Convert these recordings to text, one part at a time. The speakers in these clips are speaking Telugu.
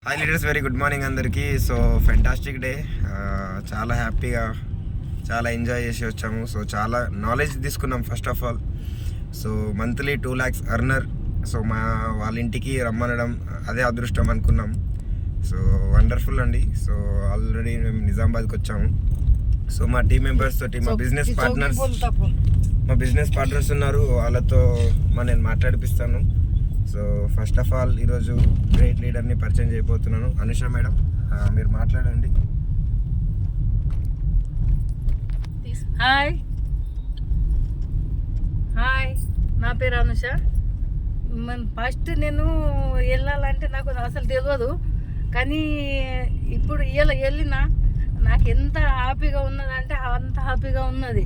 Hi leaders, very good morning అందరికీ. సో ఫెంటాస్టిక్ డే, చాలా హ్యాపీగా చాలా ఎంజాయ్ చేసి వచ్చాము. సో చాలా నాలెడ్జ్ తీసుకున్నాం. First of all so monthly 2 lakhs earner. So వాళ్ళ ఇంటికి రమ్మనడం అదే అదృష్టం అనుకున్నాం. సో వండర్ఫుల్ అండి. సో ఆల్రెడీ మేము నిజామాబాద్కి వచ్చాము. సో మా టీం మెంబర్స్ తోటి మా బిజినెస్ పార్ట్నర్స్ ఉన్నారు, వాళ్ళతో నేను మాట్లాడిపిస్తాను. సో ఫస్ట్ ఆఫ్ ఆల్ ఈరోజు గ్రేట్ లీడర్ని పరిచయం చేయబోతున్నాను. అనుష మేడం, మీరు మాట్లాడండి. హాయ్ హాయ్, నా పేరు అనుష. ఫస్ట్ నేను వెళ్ళాలంటే నాకు అసలు తెలియదు, కానీ ఇప్పుడు వెళ్ళినా నాకు ఎంత హ్యాపీగా ఉన్నదంటే అంత హ్యాపీగా ఉన్నది.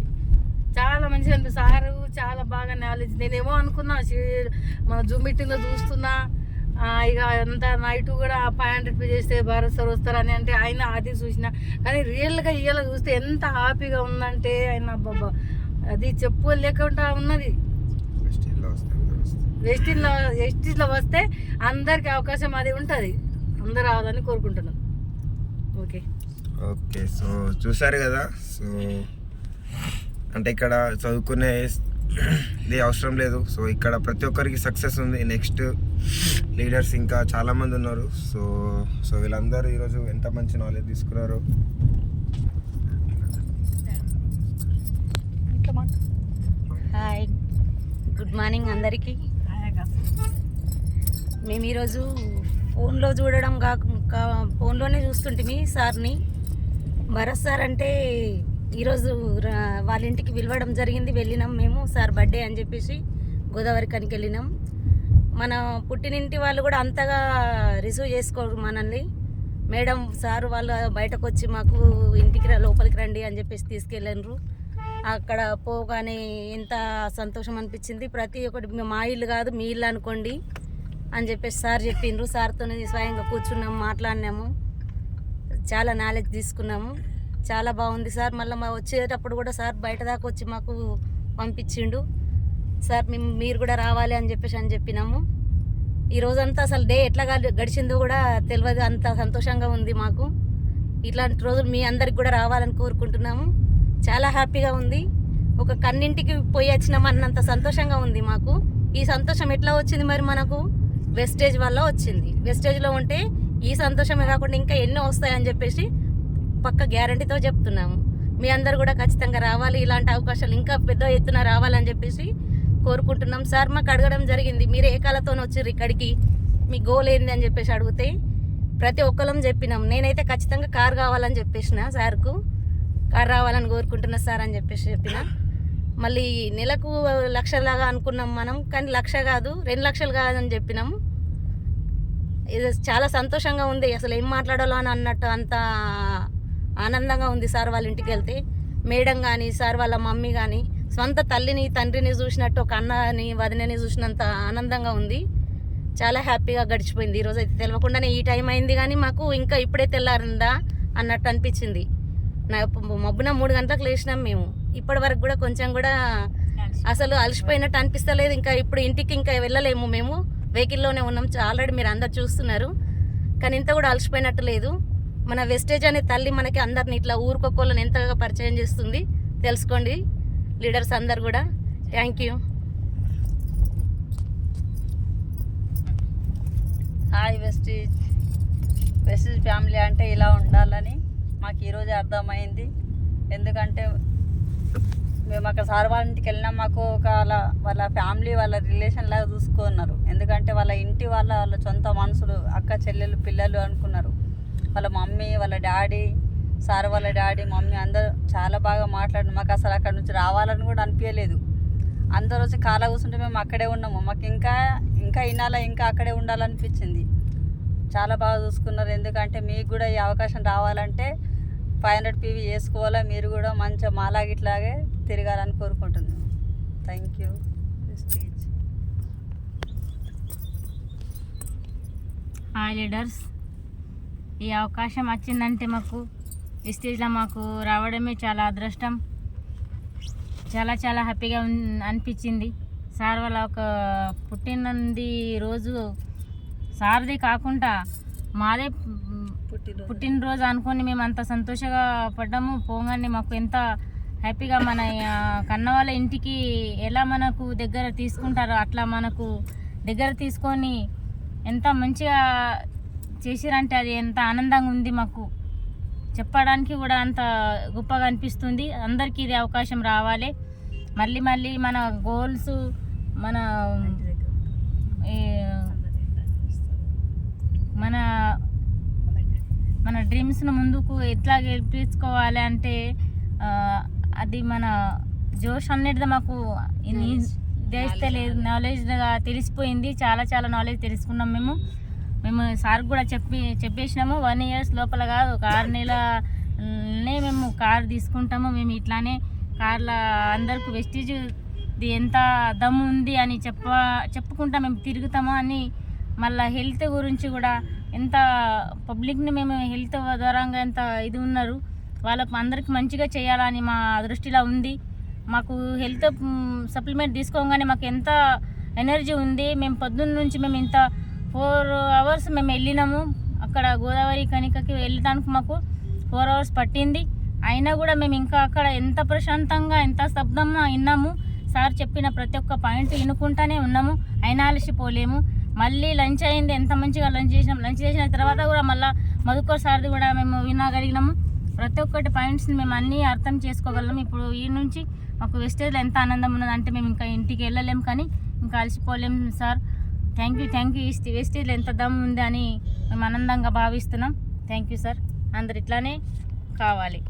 చాలా మంచిగా అనిపిస్తుంది. సారు చాలా బాగా నాలెడ్జ్. నేనేమో అనుకున్నా మన జూమ్ మీటింగ్లో చూస్తున్నా, ఇక అంత నైట్ కూడా 500 పే చేస్తే భారత్ సార్ వస్తారని అంటే ఆయన అది చూసిన, కానీ రియల్గా ఇవాళ చూస్తే ఎంత హ్యాపీగా ఉందంటే ఆయన బాబా అది చెప్పుకోలేకుండా ఉన్నది. వెస్టిజ్లో వస్తే అందరికి అవకాశం అది ఉంటుంది, అందరు రావాలని కోరుకుంటున్నాను. ఓకే ఓకే, సో చూసారు కదా. సో అంటే ఇక్కడ చదువుకునేది అవసరం లేదు. సో ఇక్కడ ప్రతి ఒక్కరికి సక్సెస్ ఉంది. నెక్స్ట్ లీడర్స్ ఇంకా చాలామంది ఉన్నారు. సో సో వీళ్ళందరూ ఈరోజు ఎంత మంచి నాలెడ్జ్ తీసుకున్నారు. హాయ్, గుడ్ మార్నింగ్ అందరికీ. మేము ఈరోజు ఫోన్లో చూడడం ఫోన్లోనే చూస్తుంటే సార్ని, భరత్ సార్ అంటే ఈరోజు వాళ్ళ ఇంటికి పిలవడం జరిగింది. వెళ్ళినాం మేము. సార్ బర్త్డే అని చెప్పేసి గోదావరి కనికి వెళ్ళినాం. మన పుట్టినింటి వాళ్ళు కూడా అంతగా రిసీవ్ చేసుకోరు మనల్ని. మేడం సార్ వాళ్ళు బయటకు వచ్చి మాకు ఇంటికి లోపలికి రండి అని చెప్పేసి తీసుకెళ్ళినారు. అక్కడ పోగానే ఎంత సంతోషం అనిపించింది. ప్రతి ఒక్కటి మా ఇల్లు కాదు మీ ఇల్లు అనుకోండి అని చెప్పేసి సార్ చెప్పిండ్రు. సార్తో స్వయంగా కూర్చున్నాము, మాట్లాడినాము, చాలా నాలెడ్జ్ తీసుకున్నాము. చాలా బాగుంది సార్. మళ్ళీ మా వచ్చేటప్పుడు కూడా సార్ బయట దాకా వచ్చి మాకు పంపించిండు. సార్ మీరు కూడా రావాలి అని చెప్పినాము. ఈ రోజంతా అసలు డే ఎట్లా గడిచిందో కూడా తెలియదు, అంత సంతోషంగా ఉంది మాకు. ఇట్లాంటి రోజులు మీ అందరికి కూడా రావాలని కోరుకుంటున్నాము. చాలా హ్యాపీగా ఉంది. ఒక కన్నింటికి పోయి వచ్చినామన్నంత సంతోషంగా ఉంది మాకు. ఈ సంతోషం ఎట్లా వచ్చింది మరి మనకు? వెస్టేజ్ వల్ల వచ్చింది. వెస్టేజ్లో ఉంటే ఈ సంతోషమే కాకుండా ఇంకా ఎన్నో వస్తాయని చెప్పేసి పక్క గ్యారంటీతో చెప్తున్నాము. మీ అందరు కూడా ఖచ్చితంగా రావాలి, ఇలాంటి అవకాశాలు ఇంకా పెద్ద ఎత్తున రావాలని చెప్పేసి కోరుకుంటున్నాం. సార్ మాకు అడగడం జరిగింది, మీరు ఏ కాలతో వచ్చారు ఇక్కడికి, మీ గోల్ ఏంది అని చెప్పేసి అడిగితే ప్రతి ఒక్కరం చెప్పినాం. నేనైతే ఖచ్చితంగా కార్ కావాలని చెప్పేసిన సార్కు, కార్ రావాలని కోరుకుంటున్నా సార్ అని చెప్పిన. మళ్ళీ నెలకు 1,00,000 లాగా అనుకున్నాం మనం, కానీ 1,00,000 కాదు 2 లక్షలు కాదని చెప్పినాము. ఇది చాలా సంతోషంగా ఉంది. అసలు ఏం మాట్లాడాలో అని అన్నట్టు అంత ఆనందంగా ఉంది. సార్ వాళ్ళ ఇంటికి వెళ్తే మేడం కానీ సార్ వాళ్ళ మమ్మీ కానీ సొంత తల్లిని తండ్రిని చూసినట్టు, ఒక అన్నని వదినని చూసినంత ఆనందంగా ఉంది. చాలా హ్యాపీగా గడిచిపోయింది. ఈరోజు అయితే తెలియకుండానే ఈ టైం అయింది, కానీ మాకు ఇంకా ఇప్పుడే తెల్లారిందా అన్నట్టు అనిపించింది. మబ్బున 3 గంటలకు లేచినాం మేము. ఇప్పటి వరకు కూడా కొంచెం కూడా అసలు అలసిపోయినట్టు అనిపిస్తలేదు. ఇంకా ఇప్పుడు ఇంటికి ఇంకా వెళ్ళలేము, మేము వెహికల్లోనే ఉన్నాం. ఆల్రెడీ మీరు అందరు చూస్తున్నారు, కానీ ఇంత కూడా అలసిపోయినట్టు లేదు. మన వెస్టేజ్ అనే తల్లి మనకి అందరిని ఇట్లా ఊరుకోకోళ్ళని ఎంతగా పరిచయం చేస్తుంది. తెలుసుకోండి లీడర్స్ అందరు కూడా. Thank you. Hi Vestige family అంటే ఇలా ఉండాలని మాకు ఈరోజు అర్థమైంది. ఎందుకంటే మేము అక్కడ సార్ వాళ్ళ ఇంటికి వెళ్ళినా మాకు ఒక వాళ్ళ ఫ్యామిలీ వాళ్ళ రిలేషన్ లాగా చూసుకున్నారు. ఎందుకంటే వాళ్ళ ఇంటి వాళ్ళ సొంత మనుషులు, అక్క చెల్లెలు పిల్లలు అనుకున్నారు. వాళ్ళ మమ్మీ వాళ్ళ డాడీ, సార్ వాళ్ళ డాడీ మమ్మీ అందరూ చాలా బాగా మాట్లాడి మాకు అసలు అక్కడ నుంచి రావాలని కూడా అనిపించలేదు. అందరూ వచ్చి కాలా కూర్చుంటే మేము అక్కడే ఉన్నాము. మాకు ఇంకా ఇన్నాళ్ళ ఇంకా అక్కడే ఉండాలనిపించింది. చాలా బాగా చూసుకున్నారు. ఎందుకంటే మీకు కూడా ఈ అవకాశం రావాలంటే 500 PV వేసుకోవాలా. మీరు కూడా మంచిగా మాలాగిట్లాగే తిరగాలని కోరుకుంటున్నాను. Thank you. హాయ్ లీడర్స్, ఈ అవకాశం వచ్చిందంటే మాకు ఈ స్టేజ్లో మాకు రావడమే చాలా అదృష్టం. చాలా చాలా హ్యాపీగా అనిపించింది. సార్ వాళ్ళ ఒక పుట్టినది రోజు సార్ది కాకుండా మాదే పుట్టినరోజు అనుకొని మేము అంత సంతోషంగా పడ్డాము. పోగానే మాకు ఎంత హ్యాపీగా మన కన్న వాళ్ళ ఇంటికి ఎలా మనకు దగ్గర తీసుకుంటారో అట్లా మనకు దగ్గర తీసుకొని ఎంత మంచిగా చేసిరంటే అది ఎంత ఆనందంగా ఉంది. మాకు చెప్పడానికి కూడా అంత గొప్పగా అనిపిస్తుంది. అందరికీ ఇది అవకాశం రావాలి. మళ్ళీ మళ్ళీ మన గోల్స్ మన మన మన డ్రీమ్స్ను ముందుకు ఎట్లా గెలిపించుకోవాలి అంటే అది మన జోష్ అనేది మాకు తెలియలేదు, నాలెడ్జ్గా తెలిసిపోయింది. చాలా చాలా నాలెడ్జ్ తెలుసుకున్నాం. మేము సార్ కూడా చెప్పేసినాము 1 year లోపల కాదు, ఒక 6 నెలలనే మేము కార్ తీసుకుంటాము. మేము ఇట్లానే కార్ల అందరికి వెస్టీజ్ ఎంత దమ్ము ఉంది అని చెప్పుకుంటా మేము తిరుగుతాము అని. మళ్ళీ హెల్త్ గురించి కూడా ఎంత పబ్లిక్ని మేము హెల్త్ ద్వారంగా ఎంత ఇది ఉన్నారు, వాళ్ళకు అందరికి మంచిగా చేయాలని మా దృష్టిలో ఉంది. మాకు హెల్త్ సప్లిమెంట్ తీసుకోగానే మాకు ఎంత ఎనర్జీ ఉంది. మేము పొద్దున్న నుంచి మేము ఇంత 4 hours మేము వెళ్ళినాము. అక్కడ గోదావరి కనికకి వెళ్ళడానికి మాకు 4 hours పట్టింది. అయినా కూడా మేము ఇంకా అక్కడ ఎంత ప్రశాంతంగా ఎంత స్తబ్దంగా విన్నాము. సార్ చెప్పిన ప్రతి ఒక్క పాయింట్ వినుకుంటానే ఉన్నాము. అయినా అలసిపోలేము. మళ్ళీ లంచ్ అయింది, ఎంత మంచిగా లంచ్ చేసినాం. లంచ్ చేసిన తర్వాత కూడా మళ్ళీ మధుకర్ సార్ది కూడా మేము వినగలిగినాము. ప్రతి ఒక్కటి పాయింట్స్ని మేము అన్నీ అర్థం చేసుకోగలం. ఇప్పుడు ఈ నుంచి మాకు వెస్టేజ్లో ఎంత ఆనందం ఉన్నదంటే మేము ఇంకా ఇంటికి వెళ్ళలేము, కానీ ఇంకా అలసిపోలేము. Sir thank you. వెస్టేజ్లో ఎంత దమ్ ఉంది అని మేము ఆనందంగా భావిస్తున్నాం. Thank you sir. అందరు ఇట్లానే కావాలి.